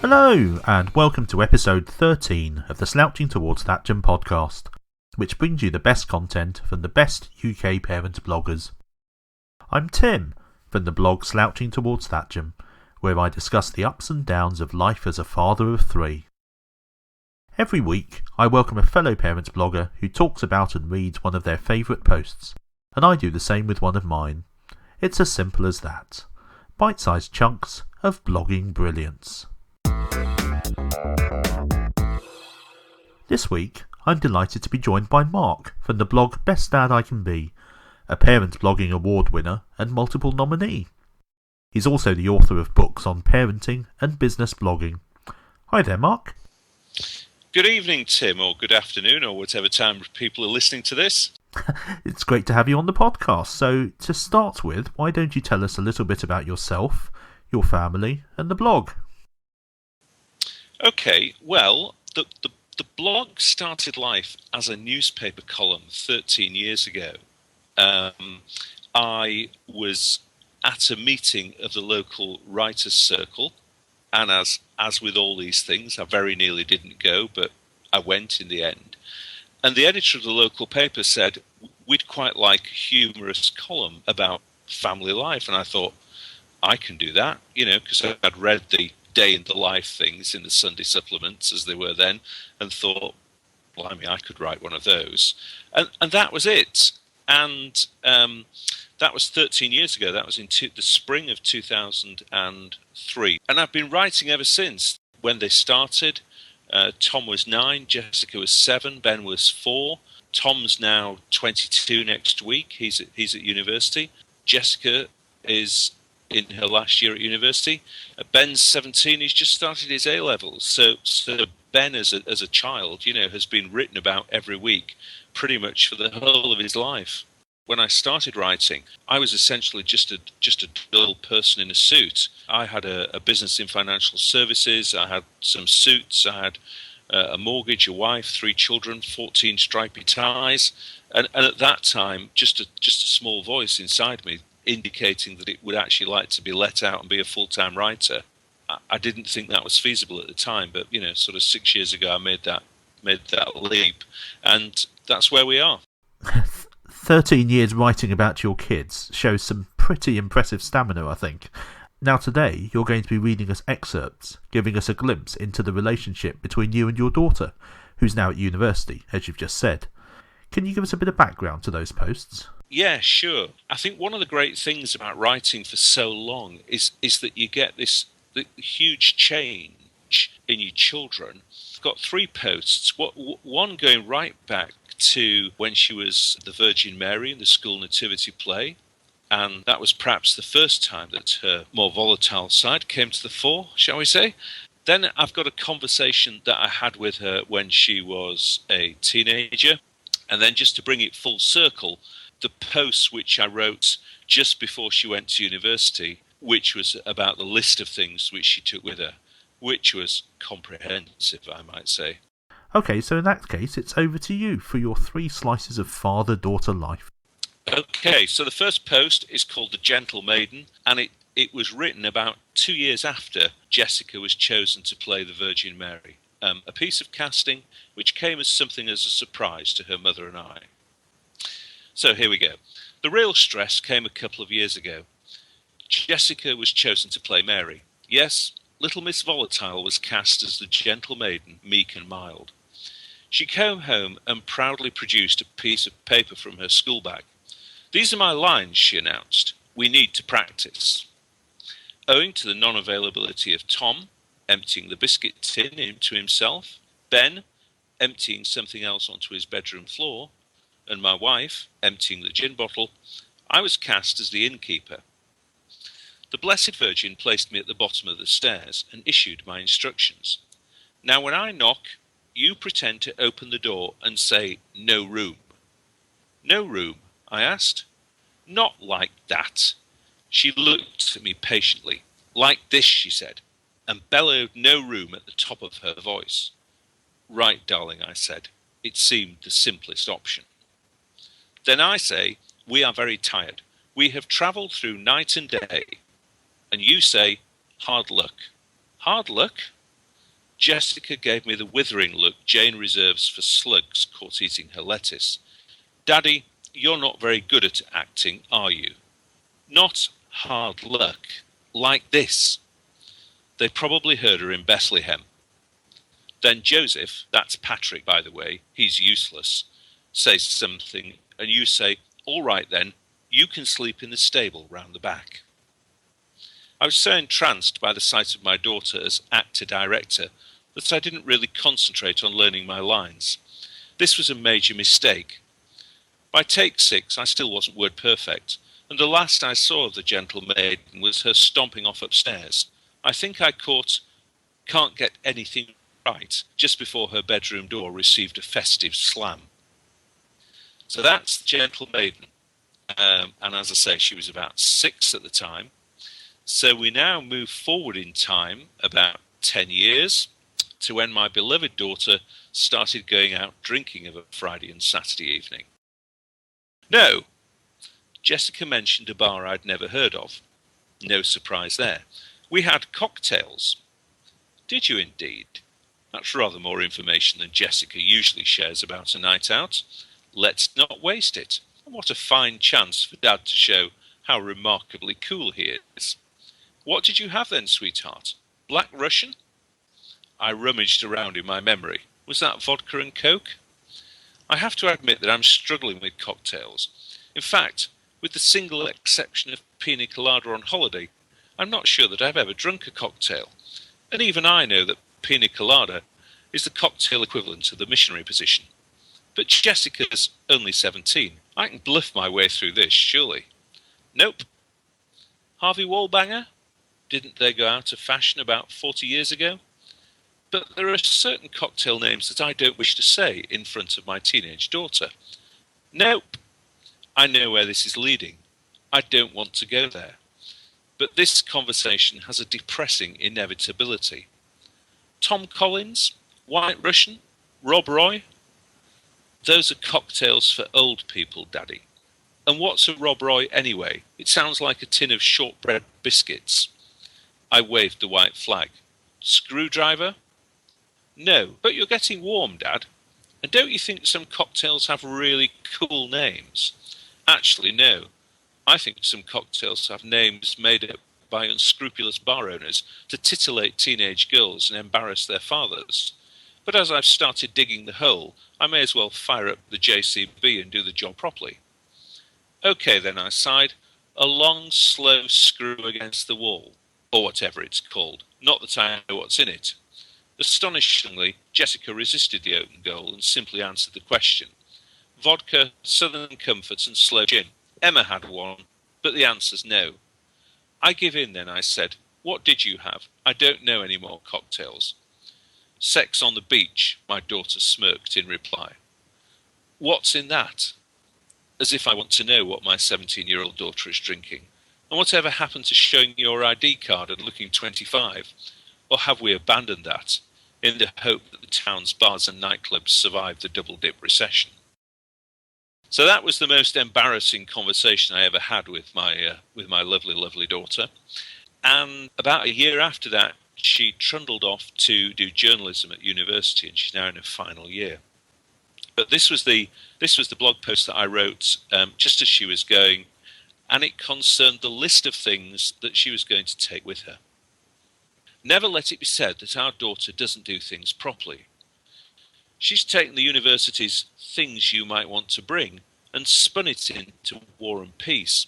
Hello, and welcome to episode 13 of the Slouching towards Thatcham podcast, which brings you the best content from the best UK parent bloggers. I'm Tim, from the blog Slouching towards Thatcham, where I discuss the ups and downs of life as a father of three. Every week, I welcome a fellow parent blogger who talks about and reads one of their favourite posts, and I do the same with one of mine. It's as simple as that. Bite-sized chunks of blogging brilliance. This week, I'm delighted to be joined by Mark from the blog Best Dad I Can Be, a parent blogging award winner and multiple nominee. He's also the author of books on parenting and business blogging. Hi there, Mark. Good evening, Tim, or good afternoon, or whatever time people are listening to this. It's great to have you on the podcast. So, to start with, why don't you tell us a little bit about yourself, your family, and the blog? Okay, well, the blog started life as a newspaper column 13 years ago. I was at a meeting of the local writers' circle, and as with all these things, I very nearly didn't go, but I went in the end. And the editor of the local paper said, we'd quite like a humorous column about family life. And I thought, I can do that, because I'd read the day in the life things in the Sunday supplements as they were then, and thought, blimey, I could write one of those. And that was it. And that was 13 years ago. That was in the spring of 2003. And I've been writing ever since. When they started, Tom was 9, Jessica was 7, Ben was 4. Tom's now 22 next week. He's at university. Jessica is in her last year at university. Ben's 17. He's just started his A-levels. So Ben, as a child, has been written about every week, pretty much for the whole of his life. When I started writing, I was essentially just a dull person in a suit. I had a business in financial services. I had some suits. I had a mortgage, a wife, 3 children, 14 stripy ties, and at that time, just a small voice inside me indicating that it would actually like to be let out and be a full-time writer. I didn't think that was feasible at the time, but sort of 6 years ago, I made that leap, and that's where we are. 13 years writing about your kids shows some pretty impressive stamina, I think. Now today, you're going to be reading us excerpts, giving us a glimpse into the relationship between you and your daughter, who's now at university, as you've just said. Can you give us a bit of background to those posts? Yeah, sure. I think one of the great things about writing for so long is that you get the huge change in your children. I've got 3 posts, one going right back to when she was the Virgin Mary in the school nativity play, and that was perhaps the first time that her more volatile side came to the fore, shall we say. Then I've got a conversation that I had with her when she was a teenager, and then just to bring it full circle, the post which I wrote just before she went to university, which was about the list of things which she took with her, which was comprehensive, I might say. Okay, so in that case, it's over to you for your 3 slices of father-daughter life. Okay, so the first post is called The Gentle Maiden, and it was written about 2 years after Jessica was chosen to play the Virgin Mary, a piece of casting which came as something as a surprise to her mother and I. So here we go. The real stress came a couple of years ago. Jessica was chosen to play Mary. Yes, little Miss Volatile was cast as the gentle maiden, meek and mild. She came home and proudly produced a piece of paper from her school bag. "These are my lines," she announced. "We need to practice." Owing to the non-availability of Tom, emptying the biscuit tin into himself, Ben, emptying something else onto his bedroom floor, and my wife, emptying the gin bottle, I was cast as the innkeeper. The Blessed Virgin placed me at the bottom of the stairs and issued my instructions. "Now when I knock, you pretend to open the door and say, 'No room.'" "No room?" I asked. "Not like that." She looked at me patiently. "Like this," she said, and bellowed "no room" at the top of her voice. "Right, darling," I said. It seemed the simplest option. Then I say, "We are very tired. We have travelled through night and day." And you say, "Hard luck." "Hard luck?" Jessica gave me the withering look Jane reserves for slugs caught eating her lettuce. Daddy, you're not very good at acting, are you? Not hard luck. Like this. They probably heard her in Bethlehem. Then Joseph, that's Patrick by the way, he's useless, says something and you say, all right then, you can sleep in the stable round the back. I was so entranced by the sight of my daughter as actor-director that I didn't really concentrate on learning my lines. This was a major mistake. By take 6 I still wasn't word perfect, and the last I saw of the gentle maiden was her stomping off upstairs. I think I caught "can't get anything right" just before her bedroom door received a festive slam. So that's the gentle maiden. And as I say, she was about 6 at the time. So we now move forward in time about 10 years to when my beloved daughter started going out drinking of a Friday and Saturday evening. No, Jessica mentioned a bar I'd never heard of. No surprise there. We had cocktails. Did you indeed? That's rather more information than Jessica usually shares about a night out. Let's not waste it. And what a fine chance for Dad to show how remarkably cool he is. What did you have then, sweetheart? Black Russian? I rummaged around in my memory. Was that vodka and coke? I have to admit that I'm struggling with cocktails. In fact, with the single exception of pina colada on holiday, I'm not sure that I've ever drunk a cocktail. And even I know that pina colada is the cocktail equivalent of the missionary position. But Jessica's only 17. I can bluff my way through this, surely. Nope. Harvey Wallbanger? Didn't they go out of fashion about 40 years ago? But there are certain cocktail names that I don't wish to say in front of my teenage daughter. Nope. I know where this is leading. I don't want to go there. But this conversation has a depressing inevitability. Tom Collins? White Russian? Rob Roy? Those are cocktails for old people, Daddy. And what's a Rob Roy anyway? It sounds like a tin of shortbread biscuits. I waved the white flag. Screwdriver? No, but you're getting warm, Dad. And don't you think some cocktails have really cool names? Actually, no. I think some cocktails have names made up by unscrupulous bar owners to titillate teenage girls and embarrass their fathers. But as I've started digging the hole, I may as well fire up the JCB and do the job properly. OK then, I sighed. A long, slow screw against the wall, or whatever it's called. Not that I know what's in it. Astonishingly, Jessica resisted the open goal and simply answered the question. Vodka, Southern Comfort and slow gin. Emma had one, but the answer's no. I give in then, I said. What did you have? I don't know any more cocktails. Sex on the beach, my daughter smirked in reply. What's in that? As if I want to know what my 17-year-old daughter is drinking. And whatever happened to showing your ID card and looking 25? Or have we abandoned that, in the hope that the town's bars and nightclubs survive the double-dip recession? So that was the most embarrassing conversation I ever had with my lovely, lovely daughter. And about a year after that, she trundled off to do journalism at university, and she's now in her final year. But this was the blog post that I wrote just as she was going, and it concerned the list of things that she was going to take with her. Never let it be said that our daughter doesn't do things properly. She's taken the university's things you might want to bring and spun it into war and peace.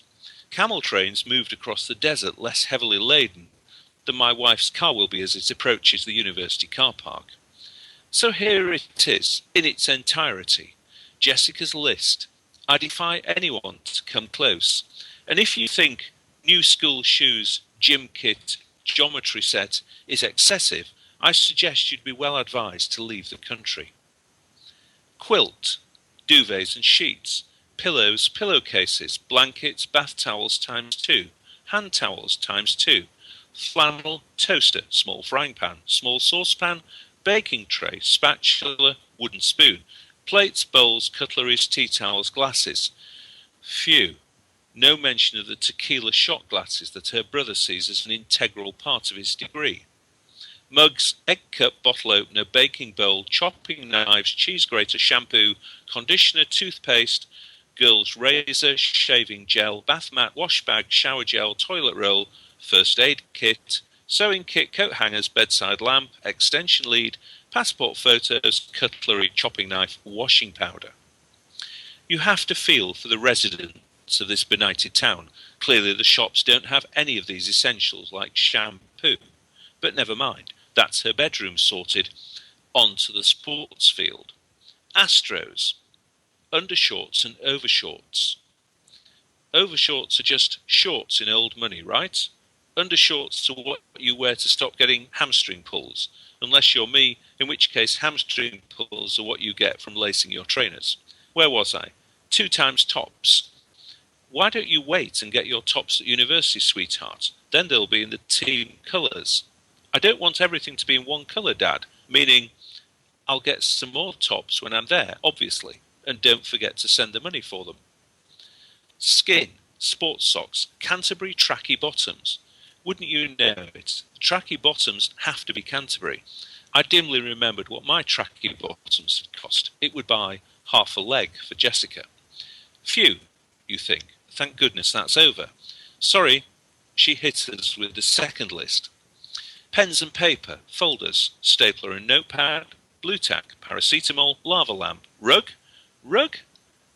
Camel trains moved across the desert less heavily laden than my wife's car will be as it approaches the university car park. So here it is, in its entirety, Jessica's list. I defy anyone to come close. And if you think new school shoes, gym kit, geometry set is excessive, I suggest you'd be well advised to leave the country. Quilt, duvets and sheets, pillows, pillowcases, blankets, bath towels ×2, hand towels ×2, flannel, toaster, small frying pan, small saucepan, baking tray, spatula, wooden spoon, plates, bowls, cutleries, tea towels, glasses. Phew. No mention of the tequila shot glasses that her brother sees as an integral part of his degree. Mugs, egg cup, bottle opener, baking bowl, chopping knives, cheese grater, shampoo, conditioner, toothpaste, girl's razor, shaving gel, bath mat, wash bag, shower gel, toilet roll, first aid kit, sewing kit, coat hangers, bedside lamp, extension lead, passport photos, cutlery, chopping knife, washing powder. You have to feel for the residents of this benighted town. Clearly the shops don't have any of these essentials like shampoo. But never mind, that's her bedroom sorted. On to the sports field. Astros. Undershorts and overshorts. Overshorts are just shorts in old money, right? Undershorts are what you wear to stop getting hamstring pulls. Unless you're me, in which case hamstring pulls are what you get from lacing your trainers. Where was I? 2 times tops. Why don't you wait and get your tops at university, sweetheart? Then they'll be in the team colours. I don't want everything to be in one colour, Dad, meaning I'll get some more tops when I'm there, obviously, and don't forget to send the money for them. Skin, sports socks, Canterbury tracky bottoms. Wouldn't you know it? Tracky bottoms have to be Canterbury. I dimly remembered what my tracky bottoms had cost. It would buy half a leg for Jessica. Phew, you think. Thank goodness that's over. Sorry, she hit us with the second list. Pens and paper, folders, stapler and notepad, blue tack, paracetamol, lava lamp, rug? Rug?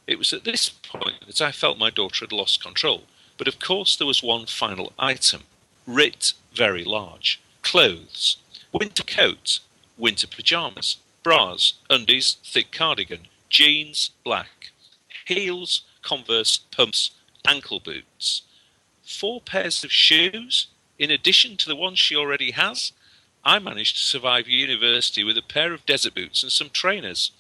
It was at this point that I felt my daughter had lost control. But of course there was one final item. Writ very large. Clothes. Winter coat. Winter pyjamas. Bras. Undies. Thick cardigan. Jeans. Black. Heels. Converse. Pumps. Ankle boots. 4 pairs of shoes? In addition to the ones she already has? I managed to survive university with a pair of desert boots and some trainers.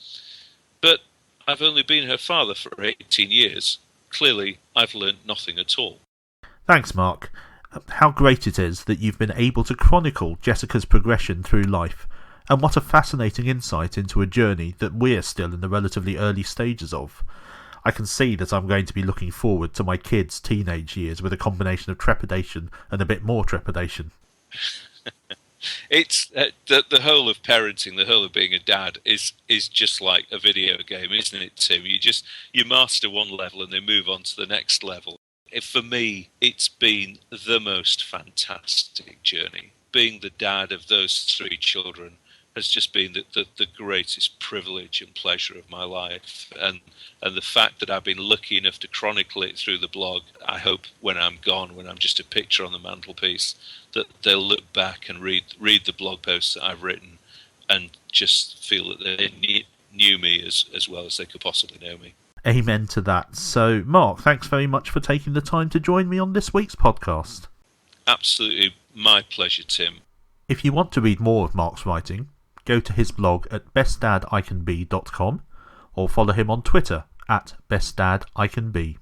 But I've only been her father for 18 years. Clearly, I've learnt nothing at all. Thanks, Mark. How great it is that you've been able to chronicle Jessica's progression through life, and what a fascinating insight into a journey that we're still in the relatively early stages of. I can see that I'm going to be looking forward to my kids' teenage years with a combination of trepidation and a bit more trepidation. It's the whole of parenting, the whole of being a dad is just like a video game, isn't it, Tim? You master one level and then move on to the next level. For me, it's been the most fantastic journey. Being the dad of those 3 children has just been the greatest privilege and pleasure of my life. And the fact that I've been lucky enough to chronicle it through the blog, I hope when I'm gone, when I'm just a picture on the mantelpiece, that they'll look back and read the blog posts that I've written and just feel that they knew me as well as they could possibly know me. Amen to that. So, Mark, thanks very much for taking the time to join me on this week's podcast. Absolutely my pleasure, Tim. If you want to read more of Mark's writing, go to his blog at bestdadicanbe.com or follow him on Twitter at bestdadicanbe.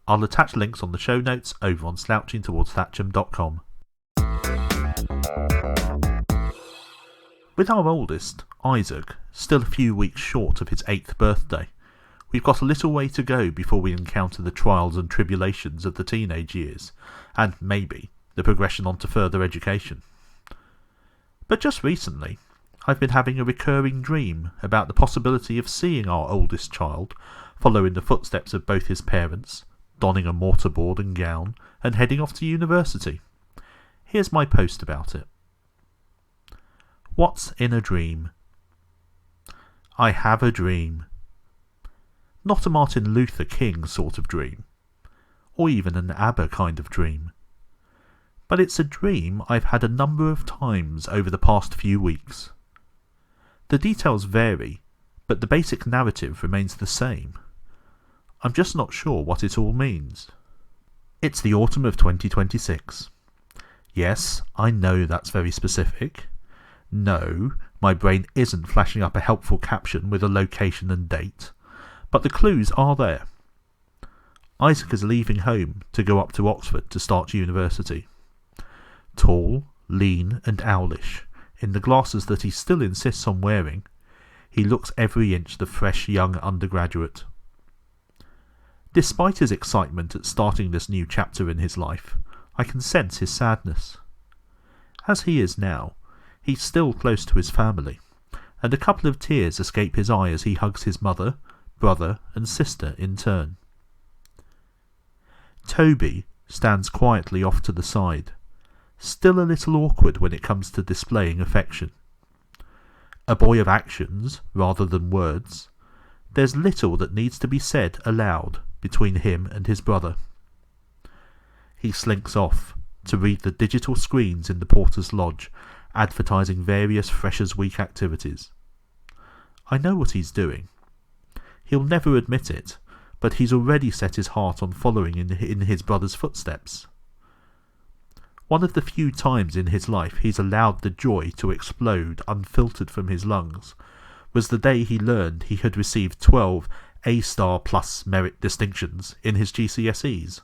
I'll attach links on the show notes over on slouchingtowardsthatcham.com. With our oldest, Isaac, still a few weeks short of his 8th birthday, we've got a little way to go before we encounter the trials and tribulations of the teenage years, and maybe the progression on to further education. But just recently, I've been having a recurring dream about the possibility of seeing our oldest child follow in the footsteps of both his parents, donning a mortarboard and gown, and heading off to university. Here's my post about it. What's in a dream? I have a dream. Not a Martin Luther King sort of dream, or even an ABBA kind of dream. But it's a dream I've had a number of times over the past few weeks. The details vary, but the basic narrative remains the same. I'm just not sure what it all means. It's the autumn of 2026. Yes, I know that's very specific. No, my brain isn't flashing up a helpful caption with a location and date, but the clues are there. Isaac is leaving home to go up to Oxford to start university. Tall, lean and owlish, in the glasses that he still insists on wearing, he looks every inch the fresh young undergraduate. Despite his excitement at starting this new chapter in his life, I can sense his sadness. As he is now, He's still close to his family, and a couple of tears escape his eye as he hugs his mother, brother and sister in turn. Toby stands quietly off to the side, still a little awkward when it comes to displaying affection. A boy of actions rather than words, there's little that needs to be said aloud between him and his brother. He slinks off to read the digital screens in the Porter's Lodge advertising various Freshers' Week activities. I know what he's doing. He'll never admit it, but he's already set his heart on following in his brother's footsteps. One of the few times in his life he's allowed the joy to explode unfiltered from his lungs was the day he learned he had received 12 A-star plus merit distinctions in his GCSEs.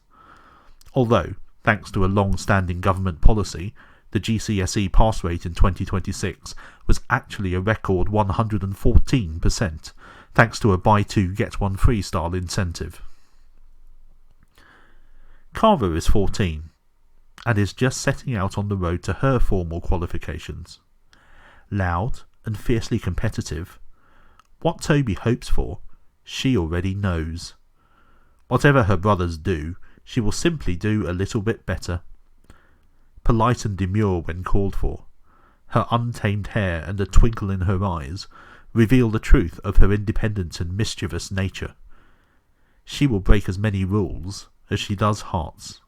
Although, thanks to a long-standing government policy, the GCSE pass rate in 2026 was actually a record 114%, thanks to a buy two get one free style incentive. Carver is 14 and is just setting out on the road to her formal qualifications. Loud and fiercely competitive, what Toby hopes for, she already knows. Whatever her brothers do, she will simply do a little bit better. Polite and demure when called for, her untamed hair and a twinkle in her eyes reveal the truth of her independent and mischievous nature. She will break as many rules as she does hearts.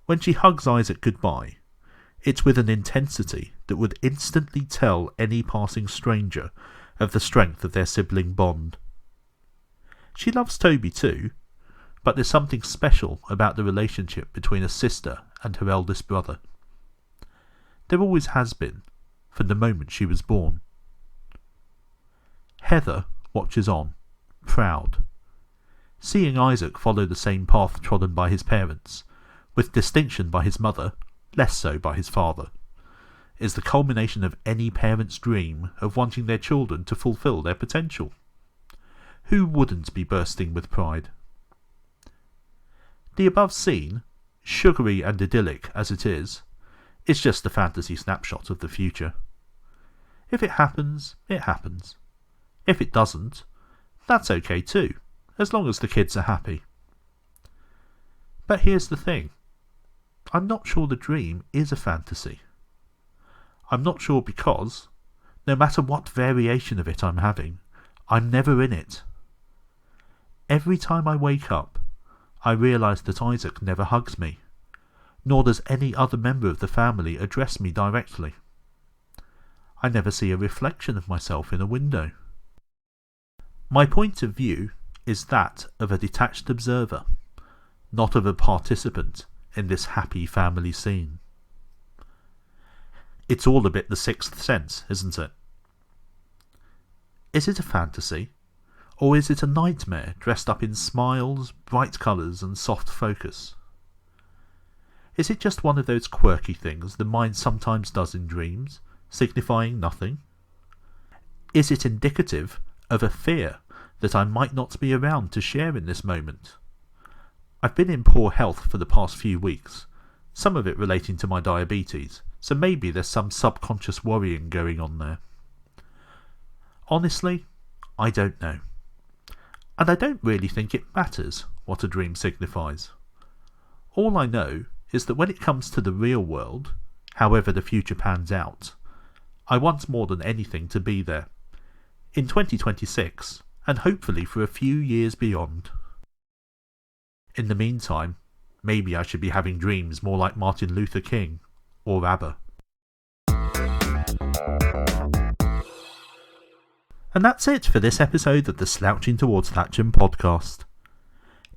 When she hugs Isaac goodbye, it's with an intensity that would instantly tell any passing stranger of the strength of their sibling bond. She loves Toby too, but there's something special about the relationship between a sister and her eldest brother. There always has been, from the moment she was born. Heather watches on, proud. Seeing Isaac follow the same path trodden by his parents, with distinction by his mother, less so by his father, is the culmination of any parent's dream of wanting their children to fulfil their potential. Who wouldn't be bursting with pride? The above scene, sugary and idyllic as it is just a fantasy snapshot of the future. If it happens, it happens. If it doesn't, that's okay too, as long as the kids are happy. But here's the thing. I'm not sure the dream is a fantasy. I'm not sure because, no matter what variation of it I'm having, I'm never in it. Every time I wake up, I realise that Isaac never hugs me, nor does any other member of the family address me directly. I never see a reflection of myself in a window. My point of view is that of a detached observer, not of a participant in this happy family scene. It's all a bit the Sixth Sense, isn't it? Is it a fantasy, or is it a nightmare dressed up in smiles, bright colours and soft focus? Is it just one of those quirky things the mind sometimes does in dreams, signifying nothing? Is it indicative of a fear that I might not be around to share in this moment? I've been in poor health for the past few weeks, some of it relating to my diabetes, so maybe there's some subconscious worrying going on there. Honestly, I don't know. And I don't really think it matters what a dream signifies. All I know is that when it comes to the real world, however the future pans out, I want more than anything to be there, in 2026, and hopefully for a few years beyond. In the meantime, maybe I should be having dreams more like Martin Luther King or ABBA. And that's it for this episode of the Slouching Towards Thatcham podcast.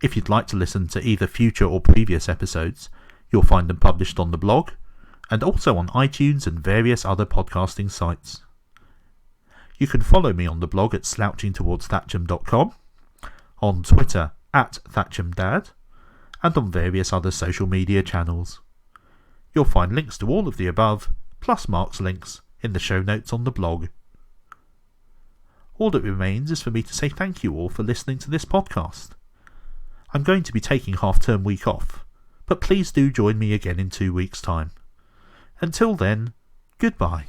If you'd like to listen to either future or previous episodes, you'll find them published on the blog, and also on iTunes and various other podcasting sites. You can follow me on the blog at slouchingtowardsthatcham.com, on Twitter at ThatchamDad, and on various other social media channels. You'll find links to all of the above, plus Mark's links, in the show notes on the blog. All that remains is for me to say thank you all for listening to this podcast. I'm going to be taking half-term week off, but please do join me again in 2 weeks' time. Until then, goodbye.